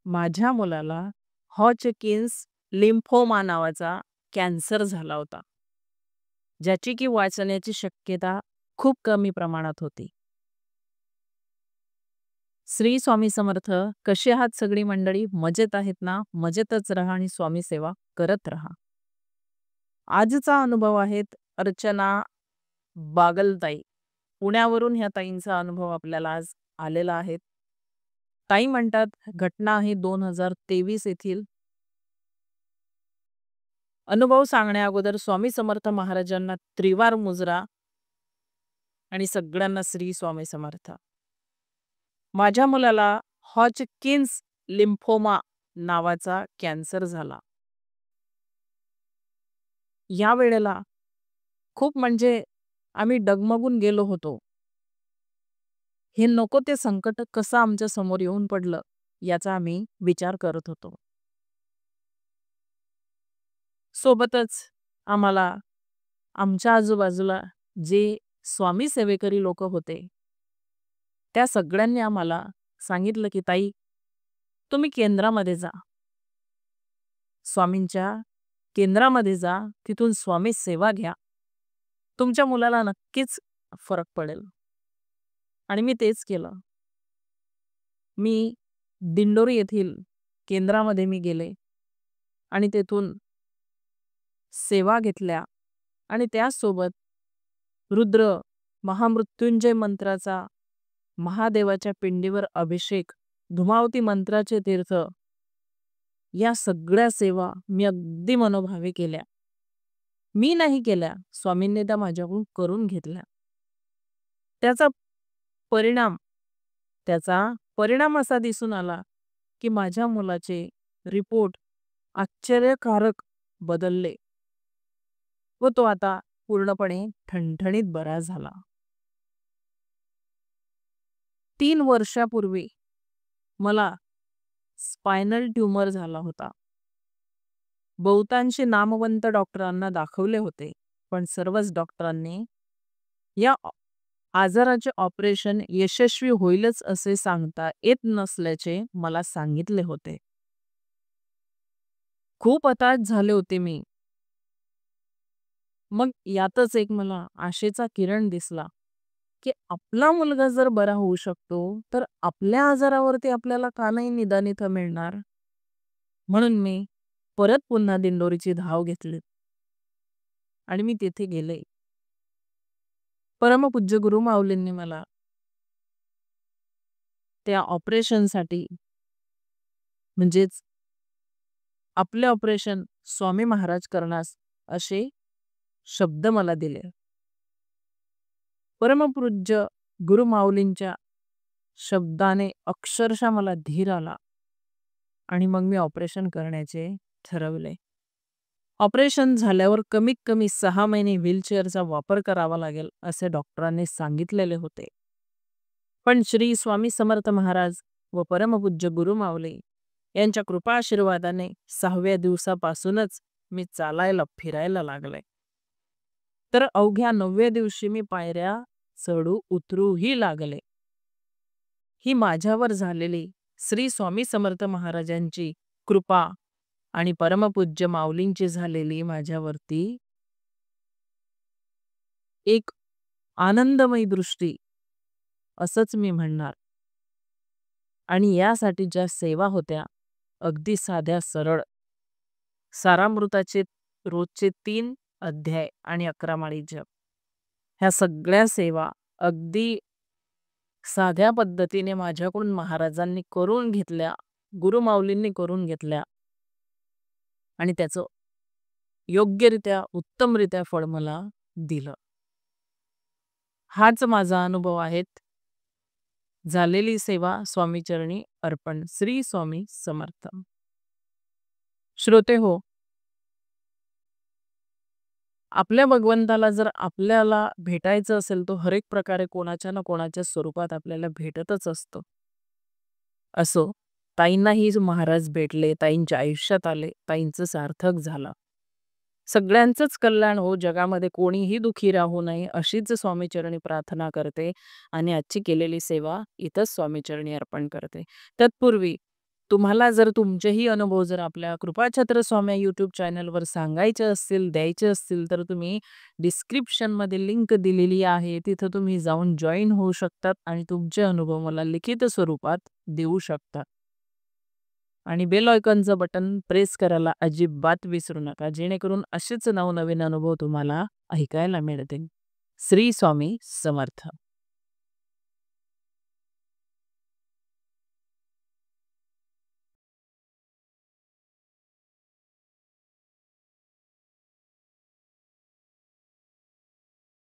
माझ्या मुलाला हॉचकिन्स लिम्फोमा नावाचा कॅन्सर झाला होता, ज्याची की वाचण्याची शक्यता खूप कमी प्रमाणात होती. श्री स्वामी समर्थ. कशी आहात सगळी मंडळी? मजेत आहेत ना? मजेतच राहा आणि स्वामी सेवा करत राहा. आजचा अनुभव आहेत अर्चना बागलताई. पुण्यावरून ह्या ताईंचा अनुभव आपल्याला आज आलेला आहे. ताई म्हणतात, घटना आहे 2023 येथील. अनुभव सांगण्या अगोदर स्वामी समर्थ महाराजांना त्रिवार मुजरा आणि सगळ्यांना श्री स्वामी समर्थ. माझ्या मुलाला हॉचकिन्स लिम्फोमा नावाचा कॅन्सर झाला. या वेळेला खूप म्हणजे आम्ही डगमगून गेलो होतो. हे नको ते संकट कसं आमच्या समोर येऊन पडलं याचा आम्ही विचार करत होतो. सोबतच आम्हाला आमच्या आजूबाजूला जे स्वामी सेवेकरी लोक होते, त्या सगळ्यांनी आम्हाला सांगितलं की ताई, तुम्ही केंद्रामध्ये जा. स्वामींच्या केंद्रामध्ये जा, तिथून स्वामी सेवा घ्या. तुमच्या मुलाला नक्कीच फरक पडेल. आणि मी तेच केलं. मी दिंडोरी येथील केंद्रामध्ये मी गेले आणि तेथून सेवा घेतल्या आणि त्यासोबत रुद्र महामृत्युंजय मंत्राचा महादेवाच्या पिंडीवर अभिषेक, धुमावती मंत्राचे तीर्थ, या सगळ्या सेवा मी अगदी मनोभावे केल्या. मी नाही केल्या, स्वामींनी त्या माझ्याकडून करून घेतल्या. त्याचा परिणाम त्याचा परिणाम असा दिसून आला की माझ्या मुलाचे रिपोर्ट आश्चर्यकारक बदलले व तो आता पूर्णपणे ठणठणीत बरा झाला. 3 वर्षापूर्वी मला स्पायनल ट्यूमर झाला होता. बहुतांशी नामवंत डॉक्टरांना दाखवले होते, पण सर्वच डॉक्टरांनी या आजाराचे ऑपरेशन यशस्वी होईलच असे सांगता येत नसल्याचे मला सांगितले होते. खूप हताश झाले होते मी. मग यातच एक मला आशेचा किरण दिसला की आपला मुलगा जर बरा होऊ शकतो, तर आपल्या आजारावरती आपल्याला का नाही निदान इथं मिळणार. म्हणून मी परत पुन्हा दिंडोरीची धाव घेतली आणि मी तिथे गेले. परमपूज्य गुरु माऊलींनी मला त्या ऑपरेशनसाठी, म्हणजेच आपले ऑपरेशन स्वामी महाराज करणार असे शब्द मला दिले. परमपूज्य गुरु माऊलींच्या शब्दाने अक्षरशः मला धीर आला आणि मग मी ऑपरेशन करण्याचे ठरवले. ऑपरेशन झाल्यावर कमीत कमी 6 महिने व्हीलचेअरचा वापर करावा लागेल असे डॉक्टरांनी सांगितलेले होते. पण श्री स्वामी समर्थ महाराज व परमपूज्य गुरु माऊली यांच्या कृपा आशीर्वादाने 6व्या दिवसापासूनच मी चालायला फिरायला लागले. तर अवघ्या 9व्या दिवशी मी पायऱ्या चढू उतरूही लागले. ही माझ्यावर झालेली श्री स्वामी समर्थ महाराजांची कृपा आणि परमपूज्य माऊलींची झालेली माझ्यावरती एक आनंदमयी दृष्टी असंच मी म्हणणार. आणि यासाठी ज्या सेवा होत्या अगदी साध्या सरळ, सारामृताचे रोजचे 3 अध्याय आणि 11 माळी जप, ह्या सगळ्या सेवा अगदी साध्या पद्धतीने माझ्याकडून महाराजांनी करून घेतल्या, गुरु माऊलींनी करून घेतल्या आणि त्याचं योग्यरित्या उत्तमरित्या फळ मला दिलं. हाच माझा अनुभव आहे. झालेली सेवा स्वामीचरणी अर्पण. श्री स्वामी समर्थ. श्रोते हो, आपल्या भगवंताला जर आपल्याला भेटायचं असेल तो हर एक प्रकारे कोणाच्या ना कोणाच्या स्वरूपात आपल्याला भेटतच असतो. असो, ताईंनाही महाराज भेटले, ताईंच्या आयुष्यात आले, ताईंचं सार्थक झालं. सगळ्यांचंच कल्याण हो, जगामध्ये कोणीही दुखी राहू नये अशीच स्वामीचरणी प्रार्थना करते आणि आजची केलेली सेवा इथंच स्वामीचरणी अर्पण करते. तत्पूर्वी तुम्हाला जर तुमचेही अनुभव जर आपल्या कृपाछत्र स्वामी यूट्यूब चॅनलवर सांगायचे असतील, द्यायचे असतील, तर तुम्ही डिस्क्रिप्शनमध्ये लिंक दिलेली आहे. तिथं तुम्ही जाऊन जॉइन होऊ शकतात आणि तुमचे अनुभव मला लिखित स्वरूपात देऊ शकता. आणि बेल आयकॉनचं बटन प्रेस करायला अजिबात विसरू नका, जेणेकरून असेच नवनवीन अनुभव तुम्हाला ऐकायला मिळतील. श्री स्वामी समर्थ.